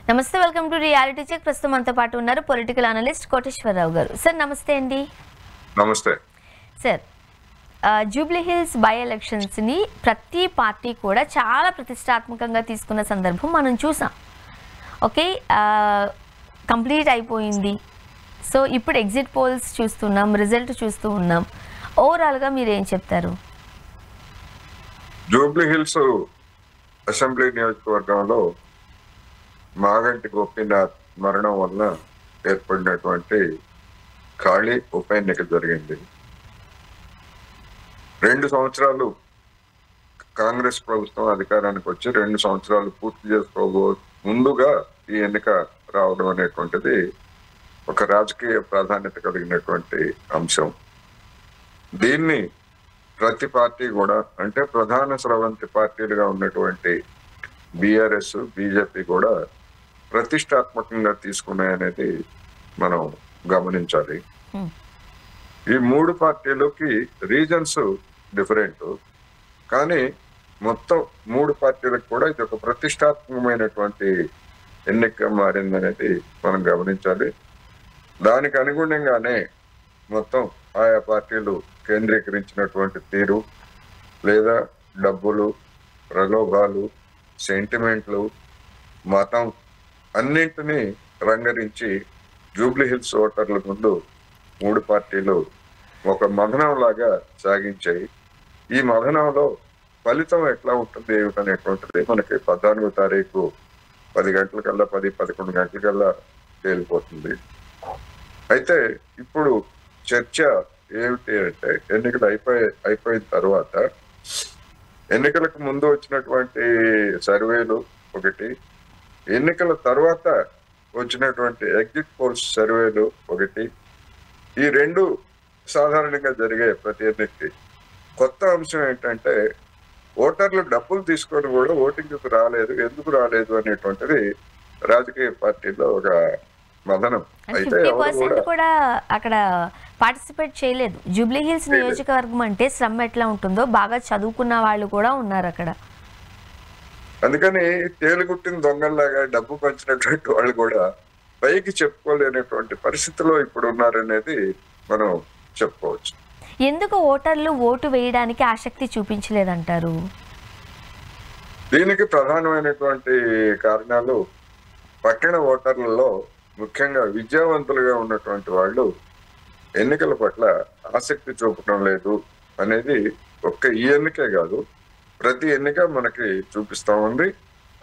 నమస్తే, welcome to reality check. ప్రస్తుతం మనతో పాటు ఉన్నారు పొలిటికల్ అనలిస్ట్ కోటేశ్వరరావు గారు. సార్ నమస్తే అండి. నమస్తే సార్, జూబ్లీ హిల్స్ బై ఎలక్షన్స్ని ప్రతి పార్టీ కూడా చాలా ప్రతిష్టాత్మకంగా తీసుకున్న సందర్భం మనం చూసాం. ఓకే, కంప్లీట్ అయిపోయింది. సో ఇప్పుడు ఎగ్జిట్ పోల్స్ చూస్తున్నాం, రిజల్ట్ చూస్తూ ఉన్నాం. ఓవరాల్గా మీరు ఏం చెప్తారు? జూబ్లీ హిల్స్ అసెంబ్లీ నియోజకవర్గంలో మాగంటి గోపీనాథ్ మరణం వల్ల ఏర్పడినటువంటి ఖాళీ ఉప ఎన్నిక జరిగింది. 2 సంవత్సరాలు కాంగ్రెస్ ప్రభుత్వం అధికారానికి వచ్చి 2 సంవత్సరాలు పూర్తి చేసుకోబో ముందుగా ఈ ఎన్నిక రావడం అనేటువంటిది ఒక రాజకీయ ప్రాధాన్యత కలిగినటువంటి అంశం. దీన్ని ప్రతి పార్టీ కూడా, అంటే ప్రధాన స్రవంతి పార్టీలుగా ఉన్నటువంటి బీఆర్ఎస్, బీజేపీ కూడా ప్రతిష్టాత్మకంగా తీసుకున్నాయనేది మనం గమనించాలి. ఈ 3 పార్టీలకి రీజన్స్ డిఫరెంట్, కానీ మొత్తం 3 పార్టీలకు కూడా ఇది ఒక ప్రతిష్టాత్మకమైనటువంటి ఎన్నిక మారిందనేది మనం గమనించాలి. దానికి అనుగుణంగానే మొత్తం ఆయా పార్టీలు కేంద్రీకరించినటువంటి తీరు, లేదా డబ్బులు, ప్రలోభాలు, సెంటిమెంట్లు, మతం అన్నింటినీ రంగరించి జూబ్లీ హిల్స్ ఓటర్ల ముందు 3 పార్టీలు ఒక మథనం లాగా సాగించాయి. ఈ మథనంలో ఫలితం ఎట్లా ఉంటుంది ఏమిటనేటువంటిది మనకి 14వ తారీఖు 10 గంటలకల్లా 10-11 గంటలకల్లా తేలిపోతుంది. అయితే ఇప్పుడు చర్చ ఏమిటి అంటే, ఎన్నికలు అయిపోయిన తర్వాత ఎన్నికలకు ముందు వచ్చినటువంటి సర్వేలు ఒకటి, ఎన్నికల తర్వాత వచ్చినటువంటి ఎగ్జిట్ పోల్స్ సర్వేలు ఒకటి. ఈ 2 సాధారణంగా జరిగే ప్రతి ఎన్నికకి. కొత్త అంశం ఏంటంటే, ఓటర్లు డబ్బులు తీసుకొని కూడా ఓటింగ్కి రాలేదు, ఎందుకు రాలేదు అనేటువంటిది రాజకీయ పార్టీలో ఒక మదనం. అయితే 50% కూడా అక్కడ పార్టిసిపేట్ చేయలేదు. జూబ్లీ హిల్స్ నియోజకవర్గం అంటే శ్రమ ఎట్లా ఉంటుందో బాగా చదువుకున్న వాళ్ళు కూడా ఉన్నారు అక్కడ. అందుకని తేలుగుట్టిన దొంగల్లాగా డబ్బు పంచినటువంటి వాళ్ళు కూడా పైకి చెప్పుకోలేనటువంటి పరిస్థితిలో ఇప్పుడు ఉన్నారనేది మనం చెప్పుకోవచ్చు. ఎందుకు ఓటర్లు ఓటు వేయడానికి ఆసక్తి చూపించలేదంటారు? దీనికి ప్రధానమైనటువంటి కారణాలు, పట్టణ ఓటర్లలో ముఖ్యంగా విద్యావంతులుగా ఉన్నటువంటి వాళ్ళు ఎన్నికల పట్ల ఆసక్తి చూపడం లేదు అనేది ఒక్క ఈ ఎన్నికే కాదు, ప్రతి ఎన్నిక మనకి చూపిస్తా ఉంది.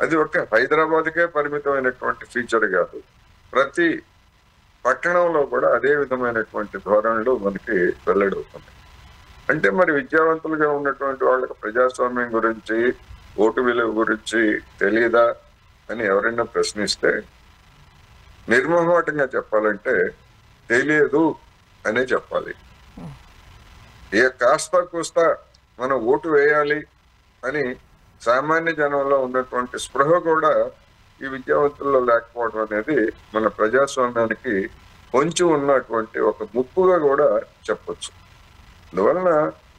అది ఒక హైదరాబాద్కే పరిమితమైనటువంటి ఫీచర్ కాదు, ప్రతి పట్టణంలో కూడా అదే విధమైనటువంటి ధోరణులు మనకి వెల్లడవుతుంది. అంటే మరి విద్యావంతులుగా ఉన్నటువంటి వాళ్ళకి ప్రజాస్వామ్యం గురించి, ఓటు విలువ గురించి తెలియదా అని ఎవరైనా ప్రశ్నిస్తే నిర్మోహమాటంగా చెప్పాలంటే తెలియదు అనే చెప్పాలి. ఏ కాస్త కూస్తా మనం ఓటు వేయాలి అని సామాన్య జనంలో ఉన్నటువంటి స్పృహ కూడా ఈ విద్యావంతుల్లో లేకపోవడం అనేది మన ప్రజాస్వామ్యానికి పొంచి ఉన్నటువంటి ఒక ముప్పుగా కూడా చెప్పొచ్చు. అందువలన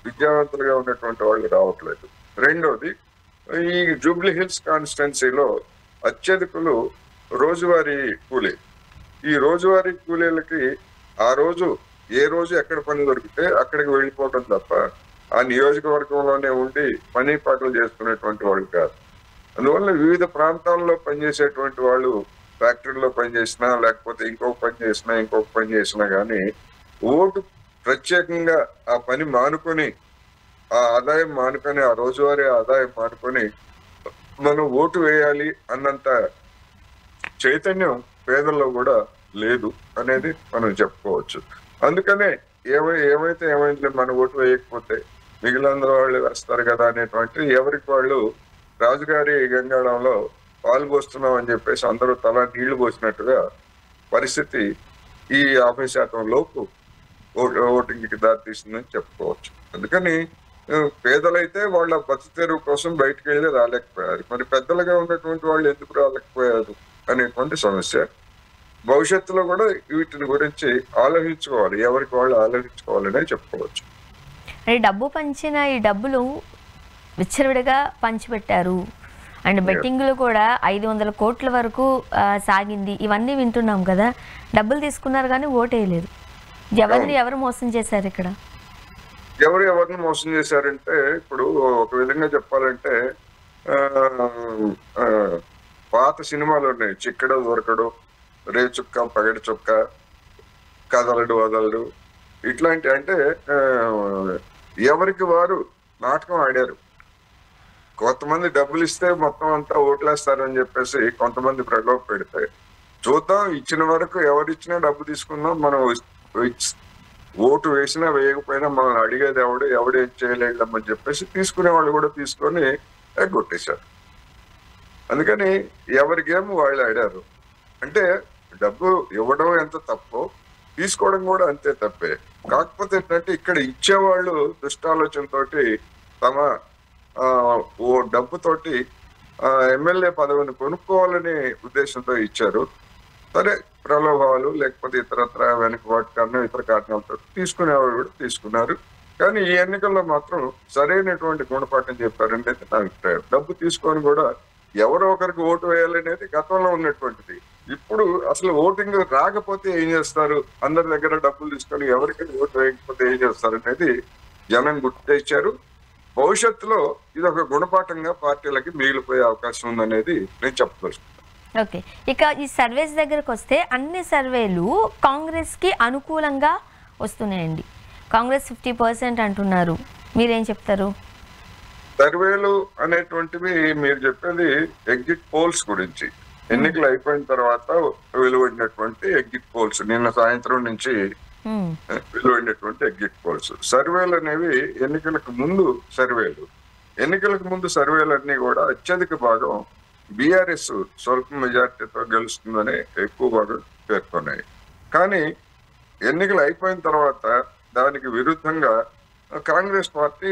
విద్యావంతులుగా ఉన్నటువంటి వాళ్ళు రావట్లేదు. రెండోది, ఈ జూబ్లీ హిల్స్ కాన్స్టిట్యున్సీలో అత్యధికులు రోజువారీ కూలీ. ఈ రోజువారీ కూలీలకి ఆ రోజు ఏ రోజు ఎక్కడ పని దొరికితే అక్కడికి వెళ్ళిపోవడం తప్ప ఆ నియోజకవర్గంలోనే ఉండి పని పాటలు చేసుకునేటువంటి వాళ్ళు కాదు. అందువల్ల వివిధ ప్రాంతాల్లో పనిచేసేటువంటి వాళ్ళు ఫ్యాక్టరీలో పనిచేసినా, లేకపోతే ఇంకొక పని చేసినా కానీ ఓటు ప్రత్యేకంగా ఆ పని మానుకొని, ఆ ఆదాయం మానుకొని, ఆ రోజువారీ ఆదాయం మానుకొని మనం ఓటు వేయాలి అన్నంత చైతన్యం పేదల్లో కూడా లేదు అనేది మనం చెప్పుకోవచ్చు. అందుకనే ఏమైంది మన ఓటు వేయకపోతే మిగిలిన వాళ్ళు వేస్తారు కదా అనేటువంటి ఎవరికి వాళ్ళు రాజుగారి గంగాళంలో పాలు పోస్తున్నాం అని చెప్పేసి అందరూ తల నీళ్లు పోసినట్టుగా పరిస్థితి ఈ 50% లోపు ఓటింగ్కి దారితీస్తుందని చెప్పుకోవచ్చు. అందుకని పేదలైతే వాళ్ళ బతుకుతెరువు కోసం బయటకు వెళ్ళి రాలేకపోయారు. మరి పెద్దలుగా ఉన్నటువంటి వాళ్ళు ఎందుకు రాలేకపోయారు అనేటువంటి సమస్య. భవిష్యత్తులో కూడా వీటిని గురించి ఆలోచించుకోవాలి, ఎవరికి వాళ్ళు ఆలోచించుకోవాలనే చెప్పుకోవచ్చు. డబ్బు పంచిన ఈ డబ్బులు విచ్చలవిడిగా పంచిపెట్టారు. అండ్ బెట్టింగ్లు కూడా 500 కోట్ల వరకు సాగింది. ఇవన్నీ వింటున్నాం కదా. డబ్బులు తీసుకున్నారు కానీ ఓటు వేయలేదు. ఎవరు మోసం చేశారు ఇక్కడ? ఎవరిని మోసం చేశారంటే, ఇప్పుడు ఒక విధంగా చెప్పాలంటే పాత సినిమాలు ఉన్నాయి, చిక్కడు దొరకడు, రే చుక్క పగడి చుక్క, కదలడు వదలడు, ఇట్లాంటి. అంటే ఎవరికి వారు నాటకం ఆడారు. కొంతమంది డబ్బులు ఇస్తే మొత్తం అంతా ఓట్లేస్తారని చెప్పేసి కొంతమంది ప్రలోభ పెడితే, చూద్దాం ఇచ్చిన వరకు ఎవరిచ్చినా డబ్బు తీసుకుందాం, మనం ఓటు వేసినా వేయకపోయినా మనం అడిగేది ఎవడేం చేయలేదమ్మని చెప్పేసి తీసుకునే వాళ్ళు కూడా తీసుకొని ఎగ్గొట్టేశారు. అందుకని ఎవరి గేమ్ వాళ్ళు ఆడారు. అంటే డబ్బు ఇవ్వడం ఎంత తప్పో తీసుకోవడం కూడా అంతే తప్పే. కాకపోతే ఏంటంటే ఇక్కడ ఇచ్చేవాళ్ళు దుష్టాలోచనతోటి తమ ఓ డబ్బుతోటి ఎమ్మెల్యే పదవిని కొనుక్కోవాలనే ఉద్దేశంతో ఇచ్చారు. సరే, ప్రలోభాలు లేకపోతే ఇతరత్ర వెనుకబాటు కారణం ఇతర కారణాలతో తీసుకునేవాళ్ళు కూడా తీసుకున్నారు. కానీ ఈ ఎన్నికల్లో మాత్రం సరైనటువంటి గుణపాఠం చెప్పారనేది నా అభిప్రాయం. డబ్బు తీసుకొని కూడా ఎవరో ఒకరికి ఓటు వేయాలనేది గతంలో ఉన్నటువంటిది. ఇప్పుడు అసలు ఓటింగ్ రాకపోతే ఏం చేస్తారు, అందరి దగ్గర డబ్బులు తీసుకొని ఎవరికి ఓటు వేయకపోతే ఏం చేస్తారు అనేది జనం గుర్తు తెచ్చారు. భవిష్యత్తులో ఇది ఒక గుణపాఠంగా పార్టీలకి మిగిలిపోయే అవకాశం ఉందనేది నేను చెప్పదలుచుకున్నాను. ఓకే, ఇక ఈ సర్వేస్ దగ్గరకు వస్తే అన్ని సర్వేలు కాంగ్రెస్కి అనుకూలంగా వస్తున్నాయండి. కాంగ్రెస్ 50% అంటున్నారు. మీరేం చెప్తారు? సర్వేలు అనేటువంటివి మీరు చెప్పేది ఎగ్జిట్ పోల్స్ గురించి. ఎన్నికలు అయిపోయిన తర్వాత వెలువడినటువంటి ఎగ్జిట్ పోల్స్, నిన్న సాయంత్రం నుంచి వెలువడినటువంటి ఎగ్జిట్ పోల్స్. సర్వేలు అనేవి ఎన్నికలకు ముందు సర్వేలు. ఎన్నికలకు ముందు సర్వేలు అన్ని కూడా అత్యధిక భాగం బీఆర్ఎస్ స్వల్ప మెజార్టీతో గెలుస్తుందని ఎక్కువ భాగం పేర్కొన్నాయి. కానీ ఎన్నికలు అయిపోయిన తర్వాత దానికి విరుద్ధంగా కాంగ్రెస్ పార్టీ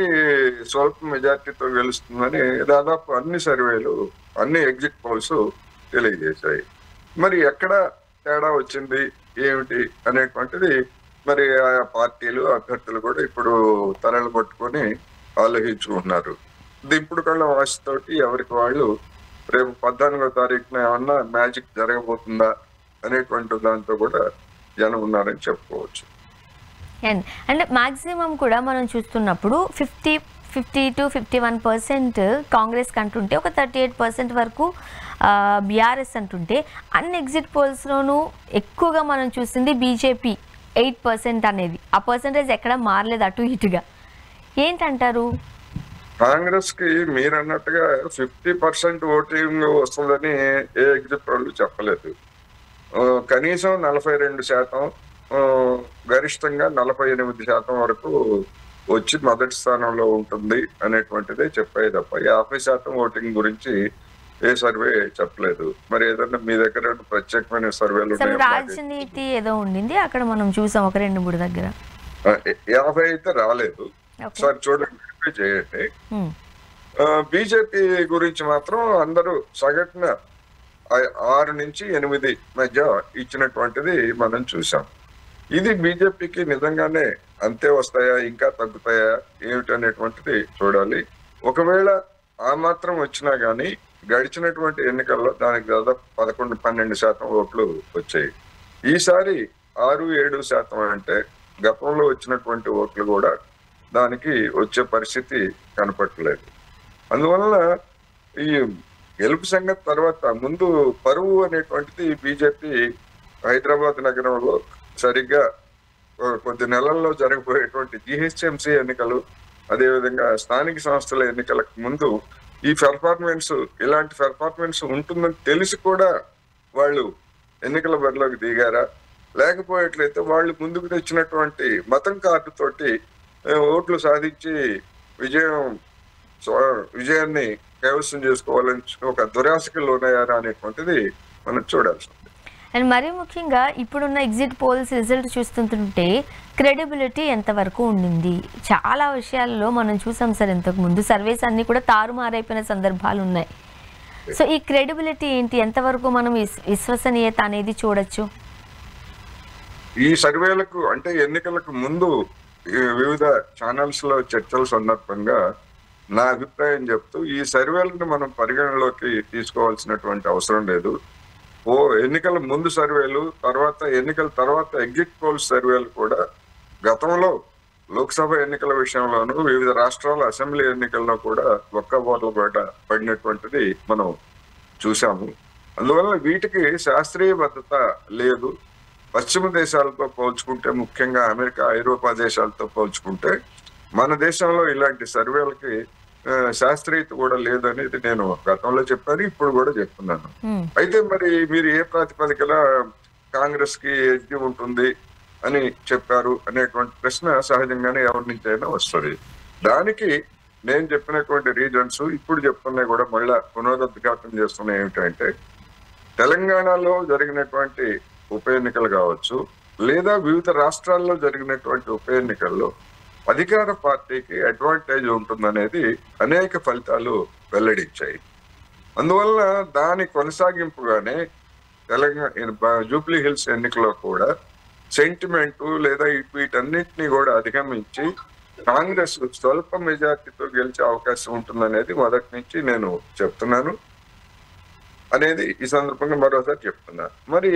స్వల్ప మెజార్టీతో గెలుస్తుందని దాదాపు అన్ని సర్వేలు, అన్ని ఎగ్జిట్ పోల్స్ తెలియజేశాయి. మరి ఎక్కడ తేడా వచ్చింది ఏమిటి అనేటువంటిది మరి ఆయా పార్టీలు అభ్యర్థులు కూడా ఇప్పుడు తలలు పట్టుకొని ఆలోచించుకుంటున్నారు. దింపుడు కళ్ళ వాసితోటి ఎవరికి వాళ్ళు రేపు 14వ తారీఖున ఏమన్నా మ్యాజిక్ జరగబోతుందా అనేటువంటి దాంతో కూడా జనం ఉన్నారని చెప్పుకోవచ్చు. అండ్ మాక్సిమం కూడా మనం చూస్తున్నప్పుడు 50 to 51% కాంగ్రెస్ అంటుంటే ఒక 38% వరకు బీఆర్ఎస్ అంటుంటే, అన్ని ఎగ్జిట్ పోల్స్లోనూ ఎక్కువగా మనం చూసింది బీజేపీ 8% అనేది. ఆ పర్సంటేజ్ ఎక్కడ మారలేదు అటు ఇటుగా. ఏంటంటారు? కాంగ్రెస్ కి మీరు అన్నట్టుగా 50% ఓటింగ్ వస్తుందని ఏ ఎగ్జిట్ వాళ్ళు చెప్పలేదు. కనీసం 42%, గరిష్టంగా 48% వరకు వచ్చి మొదటి స్థానంలో ఉంటుంది అనేటువంటిదే చెప్పాయి తప్ప 50% ఓటింగ్ గురించి ఏ సర్వే చెప్పలేదు. మరి ఏదన్నా మీ దగ్గర ప్రత్యేకమైన సర్వేలు రాజనీతి ఏదో ఉండింది అక్కడ మనం చూసాం ఒక 2-3 దగ్గర. 50 అయితే రాలేదు. ఒకసారి చూడండి, చేయండి. బీజేపీ గురించి మాత్రం అందరూ సగటున 6 నుంచి 8 మధ్య ఇచ్చినటువంటిది మనం చూసాం. ఇది బీజేపీకి నిజంగానే అంతే వస్తాయా, ఇంకా తగ్గుతాయా ఏమిటనేటువంటిది చూడాలి. ఒకవేళ ఆ మాత్రం వచ్చినా గానీ గడిచినటువంటి ఎన్నికల్లో దానికి దాదాపు 11-12% ఓట్లు వచ్చాయి. ఈసారి 6-7% అంటే గతంలో వచ్చినటువంటి ఓట్లు కూడా దానికి వచ్చే పరిస్థితి కనపట్టలేదు. అందువల్ల ఈ గెలుపు సంగతి తర్వాత ముందు పరువు అనేటువంటిది బీజేపీ హైదరాబాద్ నగరంలో సరిగ్గా కొద్ది నెలల్లో జరగబోయేటువంటి జిహెచ్ఎంసీ ఎన్నికలు, అదేవిధంగా స్థానిక సంస్థల ఎన్నికలకు ముందు ఈ పెర్ఫార్మెన్స్, ఇలాంటి పెర్ఫార్మెన్స్ ఉంటుందని తెలిసి కూడా వాళ్ళు ఎన్నికల బరిలోకి దిగారా, లేకపోయేట్లయితే వాళ్ళు ముందుకు తెచ్చినటువంటి మతం కార్డు తోటి ఓట్లు సాధించి విజయాన్ని కైవసం చేసుకోవాలని ఒక దురాశకి లోనయ్యారా అనేటువంటిది మనం చూడాల్సి ఉంది. అండ్ మరీ ముఖ్యంగా ఇప్పుడున్న ఎగ్జిట్ పోల్స్ రిజల్ట్ చూస్తుంటే క్రెడిబిలిటీ ఎంతవరకు ఉండింది? చాలా విషయాల్లో మనం చూసాం సార్, ఇంతకు ముందు సర్వేస్ అన్ని కూడా తారుమారైపోయిన సందర్భాలు ఉన్నాయి. సో ఈ క్రెడిబిలిటీ ఏంటి, ఎంతవరకు మనం విశ్వసనీయత అనేది చూడొచ్చు? ఈ సర్వేలకు అంటే ఎన్నికలకు ముందు వివిధ ఛానల్స్ లో చర్చల సందర్భంగా నా అభిప్రాయం చెప్తూ ఈ సర్వేలను మనం పరిగణలోకి తీసుకోవాల్సినటువంటి అవసరం లేదు. ఎన్నికల ముందు సర్వేలు, ఎన్నికల తర్వాత ఎగ్జిట్ పోల్ సర్వేలు కూడా గతంలో లోక్సభ ఎన్నికల విషయంలోనూ వివిధ రాష్ట్రాల అసెంబ్లీ ఎన్నికల్లో కూడా ఒక్క ఓట్ల బయట పడినటువంటిది మనం చూసాము. అందువల్ల వీటికి శాస్త్రీయ భద్రత లేదు. పశ్చిమ దేశాలతో పోల్చుకుంటే, ముఖ్యంగా అమెరికా, ఐరోపా దేశాలతో పోల్చుకుంటే మన దేశంలో ఇలాంటి సర్వేలకి శాస్త్రీయత కూడా లేదనేది నేను గతంలో చెప్పాను, ఇప్పుడు కూడా చెప్తున్నాను. అయితే మరి మీరు ఏ ప్రాతిపదికన కాంగ్రెస్ కి ఎడ్జి ఉంటుంది అని చెప్పారు అనేటువంటి ప్రశ్న సహజంగానే ఎవరి నుంచి అయినా వస్తుంది. దానికి నేను చెప్పినటువంటి రీజన్స్ ఇప్పుడు చెప్తున్నాయి కూడా మళ్ళా పునరుద్ఘాటన చేస్తున్నాయి. ఏమిటంటే తెలంగాణలో జరిగినటువంటి ఉప ఎన్నికలు కావచ్చు, లేదా వివిధ రాష్ట్రాల్లో జరిగినటువంటి ఉప ఎన్నికల్లో అధికార పార్టీకి అడ్వాంటేజ్ ఉంటుందనేది అనేక ఫలితాలు వెల్లడించాయి. అందువల్ల దాని కొనసాగింపుగానే తెలంగాణ జూబ్లీ హిల్స్ ఎన్నికలో కూడా సెంటిమెంటు లేదా వీటన్నిటిని కూడా అధిగమించి కాంగ్రెస్ స్వల్ప మెజార్టీతో గెలిచే అవకాశం ఉంటుందనేది మొదటి నుంచి నేను చెప్తున్నాను అనేది ఈ సందర్భంగా మరోసారి చెప్తున్నాను. మరి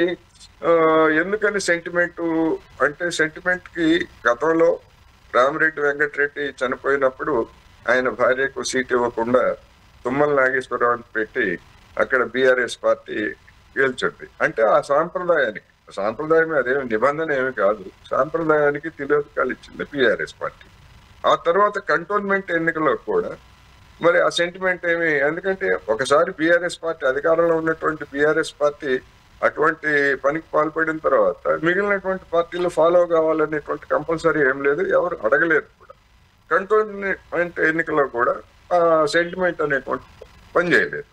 ఎందుకని సెంటిమెంటు అంటే, సెంటిమెంట్ కి గతంలో రామిరెడ్డి వెంకటరెడ్డి చనిపోయినప్పుడు ఆయన భార్యకు సీట్ ఇవ్వకుండా తుమ్మల నాగేశ్వరరావుని పెట్టి అక్కడ బీఆర్ఎస్ పార్టీ గెలిచింది. అంటే ఆ సాంప్రదాయమే, అదేమి నిబంధన ఏమి కాదు, సాంప్రదాయానికి తిలోదకాలు ఇచ్చింది బీఆర్ఎస్ పార్టీ. ఆ తర్వాత కంటోన్మెంట్ ఎన్నికల్లో కూడా మరి ఆ సెంటిమెంట్ ఏమి, ఎందుకంటే ఒకసారి బీఆర్ఎస్ పార్టీ అధికారంలో ఉన్నటువంటి బీఆర్ఎస్ పార్టీ అటువంటి పనికి పాల్పడిన తర్వాత మిగిలినటువంటి పార్టీలు ఫాలో కావాలనేటువంటి కంపల్సరీ ఏం లేదు, ఎవరు అడగలేరు కూడా. కంటోన్మెంట్ ఎన్నికల్లో కూడా ఆ సెంటిమెంట్ అనేటువంటి పనిచేయలేదు.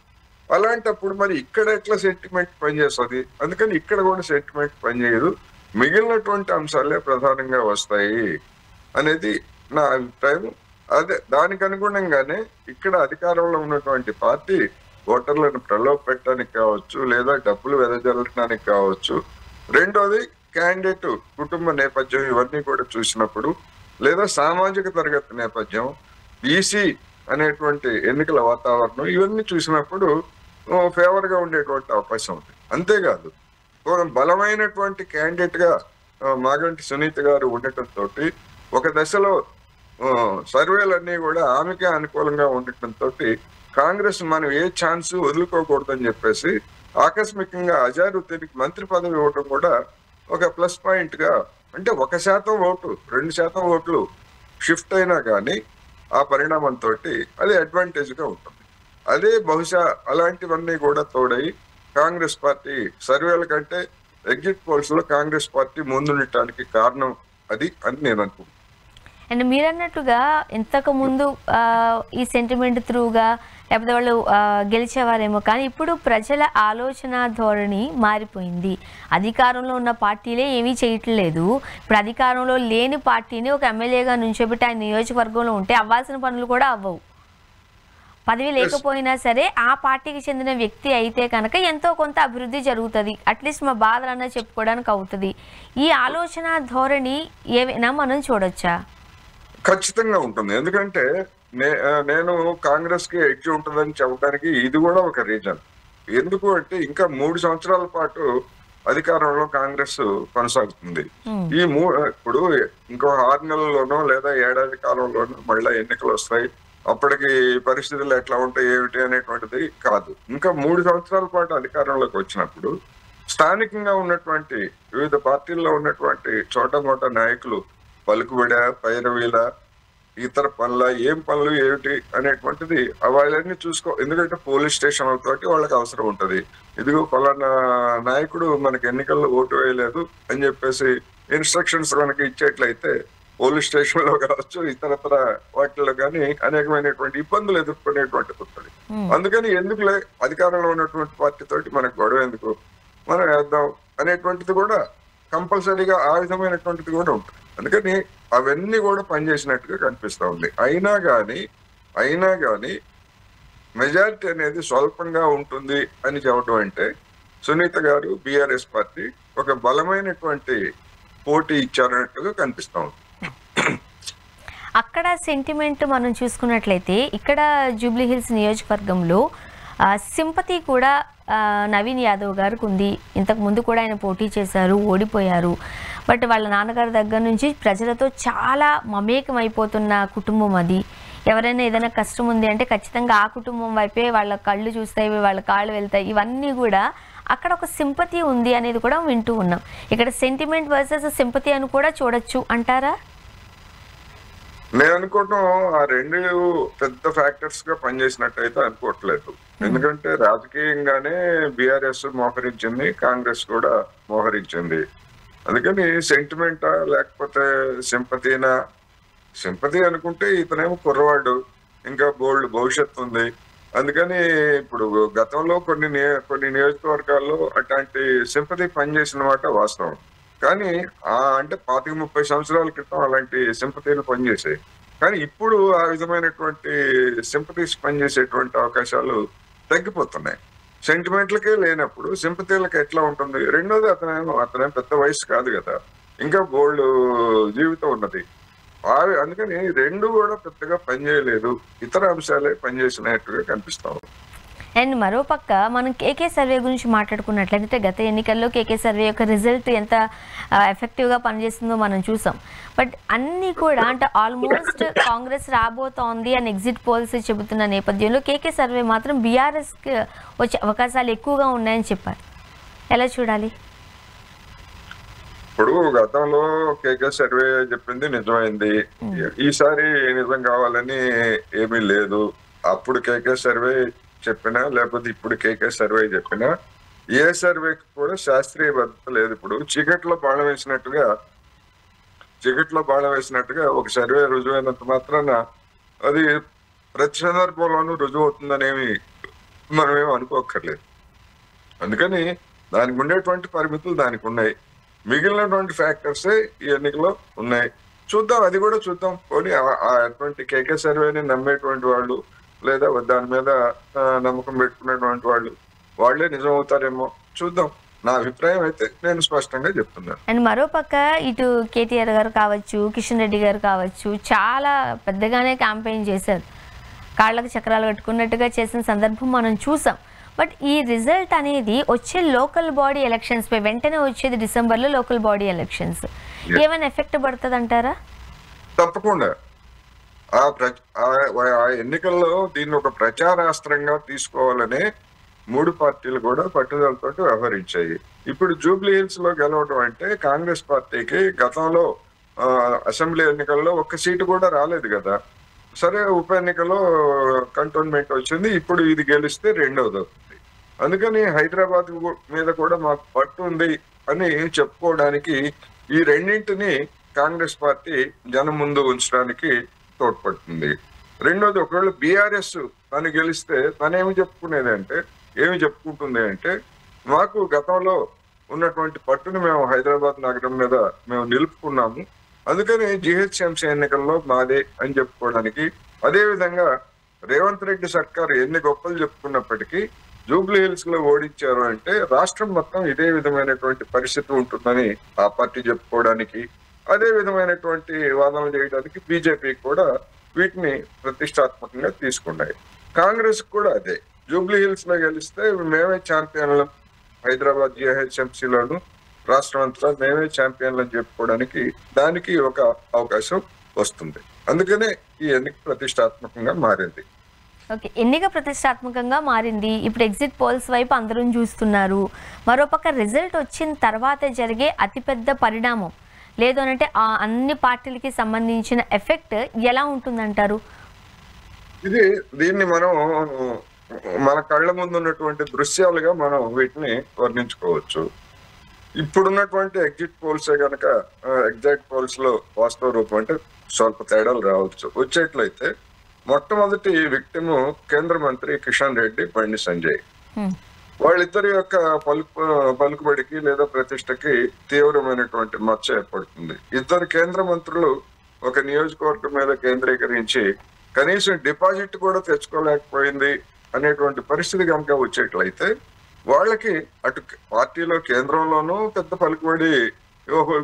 అలాంటప్పుడు మరి ఇక్కడ ఎట్లా సెంటిమెంట్ పనిచేస్తుంది? అందుకని ఇక్కడ కూడా సెంటిమెంట్ పనిచేయదు, మిగిలినటువంటి అంశాలే ప్రధానంగా వస్తాయి అనేది నా అభిప్రాయం. అదే దానికి అనుగుణంగానే ఇక్కడ అధికారంలో ఉన్నటువంటి పార్టీ ఓటర్లను ప్రలోభ పెట్టడానికి కావచ్చు, లేదా డబ్బులు వెదజల్లడానికి కావచ్చు, రెండోది క్యాండిడేట్ కుటుంబ నేపథ్యం ఇవన్నీ కూడా చూసినప్పుడు, లేదా సామాజిక తరగతి నేపథ్యం, ఈసీ అనేటువంటి ఎన్నికల వాతావరణం ఇవన్నీ చూసినప్పుడు ఫేవర్ గా ఉండేటువంటి అవకాశం ఉంది. అంతేకాదు బలమైనటువంటి క్యాండిడేట్ గా మాగంటి సునీత గారు ఉండటంతో ఒక దశలో సర్వేలన్నీ కూడా ఆమెకే అనుకూలంగా ఉండటంతో కాంగ్రెస్ మనం ఏ ఛాన్స్ వదులుకోకూడదని చెప్పేసి ఆకస్మికంగా అజారుద్దీన్కి మంత్రి పదవి ఇవ్వడం కూడా ఒక ప్లస్ పాయింట్ గా, అంటే 1% ఓటు 2% ఓట్లు షిఫ్ట్ అయినా కానీ ఆ పరిణామంతో అది అడ్వాంటేజ్ గా ఉంటుంది. అదే బహుశా అలాంటివన్నీ కూడా తోడై కాంగ్రెస్ పార్టీ సర్వేల కంటే ఎగ్జిట్ పోల్స్ లో కాంగ్రెస్ పార్టీ ముందుండటానికి కారణం అది అని నేను అనుకుంటున్నాను. అండ్ మీరు అన్నట్టుగా ఇంతకు ముందు ఈ సెంటిమెంట్ త్రూగా లేకపోతే వాళ్ళు గెలిచేవారేమో, కానీ ఇప్పుడు ప్రజల ఆలోచన ధోరణి మారిపోయింది. అధికారంలో ఉన్న పార్టీలే ఏమీ చేయట్లేదు. ఇప్పుడు అధికారంలో లేని పార్టీని ఒక ఎమ్మెల్యేగా నుంచోబెట్టి ఆయన నియోజకవర్గంలో ఉంటే అవ్వాల్సిన పనులు కూడా అవ్వవు. పదవి లేకపోయినా సరే ఆ పార్టీకి చెందిన వ్యక్తి అయితే కనుక ఎంతో కొంత అభివృద్ధి జరుగుతుంది, అట్లీస్ట్ మా బాధలన్నా చెప్పుకోవడానికి అవుతుంది. ఈ ఆలోచన ధోరణి ఏమైనా మనం చూడొచ్చా? ఖచ్చితంగా ఉంటుంది. ఎందుకంటే నేను కాంగ్రెస్ కి ఎడ్జ్ ఉంటుందని చెప్పడానికి ఇది కూడా ఒక రీజన్. ఎందుకు అంటే ఇంకా 3 సంవత్సరాల పాటు అధికారంలో కాంగ్రెస్ కొనసాగుతుంది. ఇప్పుడు ఇంకో 6 నెలల్లోనో లేదా ఏడాది కాలంలోనో మళ్ళీ ఎన్నికలు వస్తాయి. అప్పటికి పరిస్థితులు ఎట్లా ఉంటాయి ఏమిటి అనేటువంటిది కాదు. ఇంకా 3 సంవత్సరాల పాటు అధికారంలోకి వచ్చినప్పుడు స్థానికంగా ఉన్నటువంటి వివిధ పార్టీల్లో ఉన్నటువంటి చోటమోట నాయకులు పలుకుబడ, పైరవీల, ఇతర పనుల ఏం పనులు ఏమిటి అనేటువంటిది వాళ్ళన్నీ చూసుకో. ఎందుకంటే పోలీస్ స్టేషన్లతోటి వాళ్ళకి అవసరం ఉంటది. ఇదిగో ఫలానా నాయకుడు మనకి ఎన్నికల్లో ఓటు వేయలేదు అని చెప్పేసి ఇన్స్ట్రక్షన్స్ మనకి ఇచ్చేట్లయితే పోలీస్ స్టేషన్ లో కావచ్చు, ఇతరతర వాటిల్లో కానీ అనేకమైనటువంటి ఇబ్బందులు ఎదుర్కొనేటువంటిది ఉంటుంది. అందుకని ఎందుకులే అధికారంలో ఉన్నటువంటి పార్టీ తోటి మనకు గొడవ ఎందుకు, మనం వేద్దాం అనేటువంటిది కూడా కంపల్సరీగా ఆ విధమైనటువంటిది కూడా ఉంటుంది. అందుకని అవన్నీ కూడా పనిచేసినట్టుగా కనిపిస్తా ఉంది. అయినా కానీ మెజారిటీ అనేది స్వల్పంగా ఉంటుంది అని చెప్పడం అంటే సునీత గారు బీఆర్ఎస్ పార్టీ ఒక బలమైనటువంటి పోటీ ఇచ్చారన్నట్టుగా కనిపిస్తా ఉంది. అక్కడ సెంటిమెంట్ మనం చూసుకున్నట్లయితే ఇక్కడ జూబ్లీ హిల్స్ నియోజకవర్గంలో సింపతి కూడా నవీన్ యాదవ్ గారికి ఉంది. ఇంతకు ముందు కూడా ఆయన పోటీ చేశారు, ఓడిపోయారు. బట్ వాళ్ళ నాన్నగారి దగ్గర నుంచి ప్రజలతో చాలా మమేకం అయిపోతున్న కుటుంబం అది. ఎవరైనా ఏదైనా కష్టం ఉంది అంటే ఖచ్చితంగా ఆ కుటుంబం వైపే వాళ్ళ కళ్ళు చూస్తాయి, వాళ్ళ కాళ్ళు వెళ్తాయి. ఇవన్నీ కూడా అక్కడ ఒక సింపతి ఉంది అనేది కూడా వింటూ ఉన్నాం. ఇక్కడ సెంటిమెంట్ వర్సెస్ సింపతి అని కూడా చూడొచ్చు అంటారా? నేను అనుకోవటం ఆ రెండు పెద్ద ఫ్యాక్టర్స్ గా పనిచేసినట్టయితే అనుకోవట్లేదు. ఎందుకంటే రాజకీయంగానే బీఆర్ఎస్ మోహరించింది, కాంగ్రెస్ కూడా మోహరించింది. అందుకని సెంటిమెంటా లేకపోతే సింపతినా? సింపతి అనుకుంటే ఇతనేమో కుర్రవాడు, ఇంకా బోల్డ్ భవిష్యత్తు ఉంది. అందుకని ఇప్పుడు గతంలో కొన్ని నియోజకవర్గాల్లో అట్లాంటి సింపతి పనిచేసిన మాట వాస్తవం. కానీ అంటే 25-30 సంవత్సరాల క్రితం అలాంటి సింపతిలు పనిచేసాయి. కానీ ఇప్పుడు ఆ విధమైనటువంటి సింపతీస్ పనిచేసేటువంటి అవకాశాలు తగ్గిపోతున్నాయి. సెంటిమెంట్లకే లేనప్పుడు సింపతీలకు ఎట్లా ఉంటుంది? రెండోది అతనే పెద్ద వయసు కాదు కదా, ఇంకా బోల్డ్ జీవితం ఉన్నది. అందుకని రెండు కూడా పెద్దగా పనిచేయలేదు, ఇతర అంశాలే పనిచేసినట్టుగా కనిపిస్తాం. అండ్ మరోపక్క మనం కేకే సర్వే గురించి మాట్లాడుకున్నట్లయితే గత ఎన్నికల్లో కేకే సర్వే యొక్క రిజల్ట్ ఎంత ఎఫెక్టివ్గా పనిచేస్తుందో మనం చూసాం. బట్ అన్నీ కూడా అంటే ఆల్మోస్ట్ కాంగ్రెస్ రాబోతోంది అని ఎగ్జిట్ పోల్స్ చెబుతున్న నేపథ్యంలో కేకే సర్వే మాత్రం బీఆర్ఎస్కి వచ్చే అవకాశాలు ఎక్కువగా ఉన్నాయని చెప్పారు. ఎలా చూడాలి? ఇప్పుడు గతంలో కేకే సర్వే చెప్పింది నిజమైంది, ఈసారి నిజం కావాలని ఏమీ లేదు. అప్పుడు కేకే సర్వే చెప్పినా లేకపోతే ఇప్పుడు కేకే సర్వే చెప్పినా ఏ సర్వేకి కూడా శాస్త్రీయ భద్రత లేదు. ఇప్పుడు చీకట్లో బాణం వేసినట్టుగా ఒక సర్వే రుజువైనంత మాత్రాన అది ప్రతి సందర్భంలోనూ రుజువు అవుతుందనేమి మనమేమి అనుకోక్కర్లేదు. అందుకని దానికి ఉండేటువంటి పరిమితులు దానికి ఉన్నాయి. మిగిలినటువంటి ఫ్యాక్టర్సే ఈ ఎన్నికలో ఉన్నాయి. చూద్దాం, అది కూడా చూద్దాం. పోనీ అటువంటి కేకే సర్వేని నమ్మేటువంటి వాళ్ళు లేదా దాని మీద నమ్మకం పెట్టుకునేటువంటి వాళ్ళే నిజం అవుతారేమో చూద్దాం. నా అభిప్రాయం అయితే నేను స్పష్టంగా చెప్తున్నాను. అండ్ మరోపక్క ఇటు కేటీఆర్ గారు కావచ్చు, కిషన్ రెడ్డి గారు కావచ్చు, చాలా పెద్దగానే క్యాంపెయిన్ చేశారు. కాళ్ళకు చక్రాలు కట్టుకున్నట్టుగా చేసిన సందర్భం మనం చూసాం. బట్ ఈ రిజల్ట్ అనేది వచ్చే లోకల్ బాడీ ఎలక్షన్స్ పై, వెంటనే వచ్చేది డిసెంబర్లో లోకల్ బాడీ ఎలక్షన్స్, ఏమైనా ఎఫెక్ట్ పడుతుంది అంటారా? తప్పకుండా. ఆ ఎన్నికల్లో దీన్ని ఒక ప్రచారాస్త్రంగా తీసుకోవాలనే 3 పార్టీలు కూడా పట్టుదలతో వ్యవహరించాయి. ఇప్పుడు జూబ్లీ హిల్స్ లో గెలవడం అంటే కాంగ్రెస్ పార్టీకి గతంలో అసెంబ్లీ ఎన్నికల్లో 1 సీటు కూడా రాలేదు కదా. సరే, ఉప ఎన్నికలో కంటోన్మెంట్ వచ్చింది, ఇప్పుడు ఇది గెలిస్తే రెండవది అవుతుంది. అందుకని హైదరాబాద్ మీద కూడా మాకు పట్టు ఉంది అని చెప్పుకోవడానికి ఈ రెండింటిని కాంగ్రెస్ పార్టీ జనం ముందు ఉంచడానికి తోడ్పడుతుంది. రెండోది, ఒకవేళ బీఆర్ఎస్ తను గెలిస్తే తనేమి చెప్పుకుంటుంది అంటే మాకు గతంలో ఉన్నటువంటి పట్టును మేము హైదరాబాద్ నగరం మీద మేము నిలుపుకున్నాము, అందుకని జిహెచ్ఎంసీ ఎన్నికల్లో మాదే అని చెప్పుకోవడానికి. అదేవిధంగా రేవంత్ రెడ్డి సర్కారు ఎన్ని గొప్పలు చెప్పుకున్నప్పటికీ జూబ్లీ హిల్స్ లో ఓడించారు అంటే రాష్ట్రం మొత్తం ఇదే విధమైనటువంటి పరిస్థితి ఉంటుందని ఆ పార్టీ చెప్పుకోవడానికి, అదే విధమైనటువంటి వాదనలు చేయడానికి బీజేపీ కూడా వీటిని ప్రతిష్టాత్మకంగా తీసుకున్నాయి. కాంగ్రెస్ కూడా అదే, జూబ్లీ హిల్స్ లో గెలిస్తే మేమే ఛాంపియన్లు, హైదరాబాద్ జిహెచ్ఎంసీలోను రాష్ట్రం అంతా మేమే ఛాంపియన్లు అని చెప్పుకోవడానికి దానికి ఒక అవకాశం వస్తుంది. అందుకనే ఈ ఎన్నిక ప్రతిష్టాత్మకంగా మారింది. ఓకే, ఎన్నిక ప్రతిష్టాత్మకంగా మారింది. ఇప్పుడు ఎగ్జిట్ పోల్స్ వైపు అందరూ చూస్తున్నారు. మరోపక్క రిజల్ట్ వచ్చిన తర్వాత జరిగే అతిపెద్ద పరిణామం లేదు అనంటే అన్ని పార్టీలకి సంబంధించిన ఎఫెక్ట్ ఎలా ఉంటుందంటారు? దీన్ని మనం మన కళ్ళ ముందు ఉన్నటువంటి దృశ్యాలుగా మనం వీటిని వర్ణించుకోవచ్చు. ఇప్పుడున్నటువంటి ఎగ్జిట్ పోల్సే కనుక ఎగ్జాక్ట్ పోల్స్ లో వాస్తవ రూపం అంటే స్వల్ప తేడాలు రావచ్చు. వచ్చేట్లయితే మొట్టమొదటి విక్టిమ్ కేంద్ర మంత్రి కిషన్ రెడ్డి, బండి సంజయ్. వాళ్ళిద్దరి యొక్క పలుకుబడికి లేదా ప్రతిష్టకి తీవ్రమైనటువంటి మచ్చ ఏర్పడుతుంది. ఇద్దరు కేంద్ర మంత్రులు ఒక నియోజకవర్గం మీద కేంద్రీకరించి కనీసం డిపాజిట్ కూడా తెచ్చుకోలేకపోయింది అనేటువంటి పరిస్థితి కనుక వచ్చేట్లయితే వాళ్ళకి అటు పార్టీలో కేంద్రంలోనూ పెద్ద పలుకుబడి,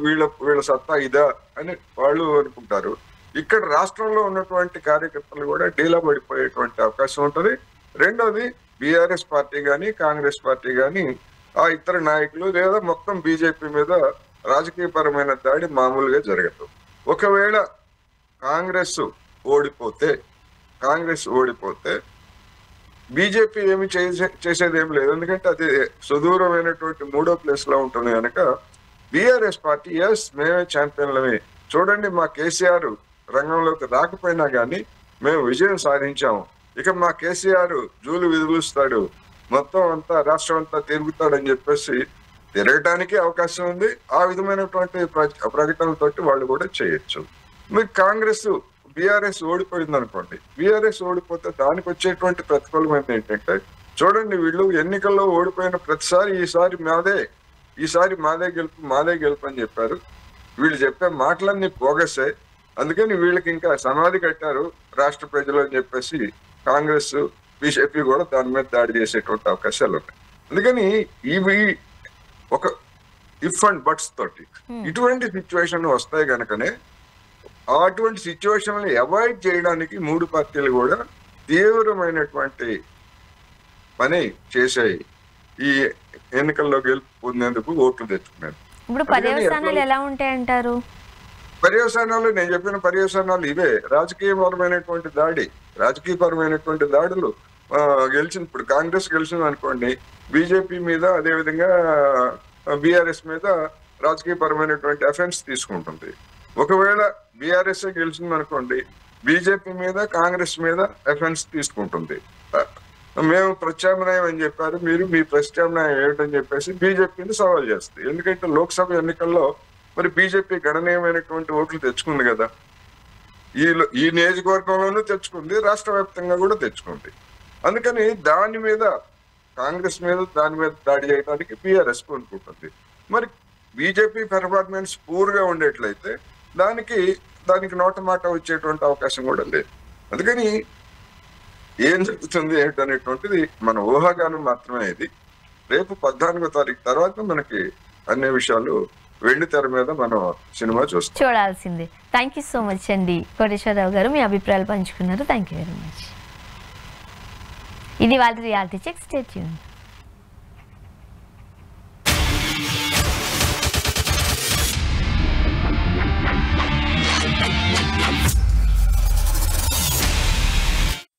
వీళ్ళ సత్తా ఇదా అని వాళ్ళు అనుకుంటారు. ఇక్కడ రాష్ట్రంలో ఉన్నటువంటి కార్యకర్తలు కూడా డీలా పడిపోయేటువంటి అవకాశం ఉంటుంది. రెండోది బీఆర్ఎస్ పార్టీ కానీ కాంగ్రెస్ పార్టీ కానీ ఆ ఇతర నాయకులు లేదా మొత్తం బీజేపీ మీద రాజకీయపరమైన దాడి మామూలుగా జరగదు. ఒకవేళ కాంగ్రెస్ ఓడిపోతే బీజేపీ ఏమి చేసేది ఏం లేదు. ఎందుకంటే అది సుదూరమైనటువంటి 3వ ప్లేస్ లో ఉంటుంది కనుక బీఆర్ఎస్ పార్టీ ఎస్ మేమే ఛాంపియన్లమే, చూడండి మా కేసీఆర్ రంగంలోకి రాకపోయినా కానీ మేము విజయం సాధించాము, ఇక మా కేసీఆర్ జూలు విదులుస్తాడు, మొత్తం అంతా రాష్ట్రం అంతా తిరుగుతాడని చెప్పేసి తిరగటానికి అవకాశం ఉంది. ఆ విధమైనటువంటి ప్రకటనలతోటి వాళ్ళు కూడా చేయొచ్చు. మీకు కాంగ్రెస్ బీఆర్ఎస్ ఓడిపోయింది అనుకోండి, బీఆర్ఎస్ ఓడిపోతే దానికి వచ్చేటువంటి ప్రతికూలమైనది ఏంటంటే చూడండి వీళ్ళు ఎన్నికల్లో ఓడిపోయిన ప్రతిసారి ఈసారి మాదే గెలుపు అని చెప్పారు. వీళ్ళు చెప్పే మాటలన్నీ బోగసే, అందుకని వీళ్ళకి ఇంకా సమాధి కట్టారు రాష్ట్ర ప్రజలు అని చెప్పేసి కాంగ్రెస్ బీజేపీ కూడా దాని మీద దాడి చేసేటువంటి అవకాశాలు ఉన్నాయి. అందుకని ఇవి ఒక ఇఫ్ అండ్ బట్స్ తోటి ఇటువంటి సిచ్యువేషన్ వస్తాయి కనుకనే అటువంటి సిచ్యువేషన్ అవాయిడ్ చేయడానికి 3 పార్టీలు కూడా తీవ్రమైనటువంటి పని చేశాయి ఈ ఎన్నికల్లో గెలుపు పొందేందుకు ఓట్లు తెచ్చుకున్నారు. ఇప్పుడు పర్యవసానాలు ఎలా ఉంటాయంటారు? పర్యవసానాలు నేను చెప్పిన పర్యవసానాలు ఇవే. రాజకీయపరమైనటువంటి దాడులు గెలిచింది. ఇప్పుడు కాంగ్రెస్ గెలిచింది అనుకోండి, బీజేపీ మీద అదేవిధంగా బీఆర్ఎస్ మీద రాజకీయపరమైనటువంటి అఫెన్స్ తీసుకుంటుంది. ఒకవేళ బీఆర్ఎస్ గెలిచింది అనుకోండి, బీజేపీ మీద కాంగ్రెస్ మీద అఫెన్స్ తీసుకుంటుంది. మేము ప్రత్యామ్నాయం అని చెప్పారు, మీరు మీ ప్రత్యామ్నాయం ఏమిటని చెప్పేసి బీజేపీని సవాల్ చేస్తుంది. ఎందుకంటే లోక్సభ ఎన్నికల్లో మరి బీజేపీ గణనీయమైనటువంటి ఓట్లు తెచ్చుకుంది కదా, ఈ నియోజకవర్గంలోనూ తెచ్చుకుంది, రాష్ట్ర వ్యాప్తంగా కూడా తెచ్చుకుంది. అందుకని దాని మీద కాంగ్రెస్ మీద దాడి చేయడానికి బీఆర్ఎస్ కోరుకుంటుంది. మరి బీజేపీ పెర్ఫార్మెన్స్ పూర్గా ఉండేట్లయితే దానికి నోట మాట వచ్చేటువంటి అవకాశం కూడా లేదు. అందుకని ఏం జరుగుతుంది ఏంటనేటువంటిది మన ఊహాగానం మాత్రమే. ఇది రేపు 14వ తారీఖు తర్వాత మనకి అన్ని విషయాలు వెండి తెర మీద మనం సినిమా చూడాల్సిందే. థ్యాంక్ యూ సో మచ్ అండి కోటేశ్వరరావు గారు, మీ అభిప్రాయాలు పంచుకున్నారు. Thank you very much. ఇది వాళ్ళ రియాలిటీ చెక్. Stay tuned.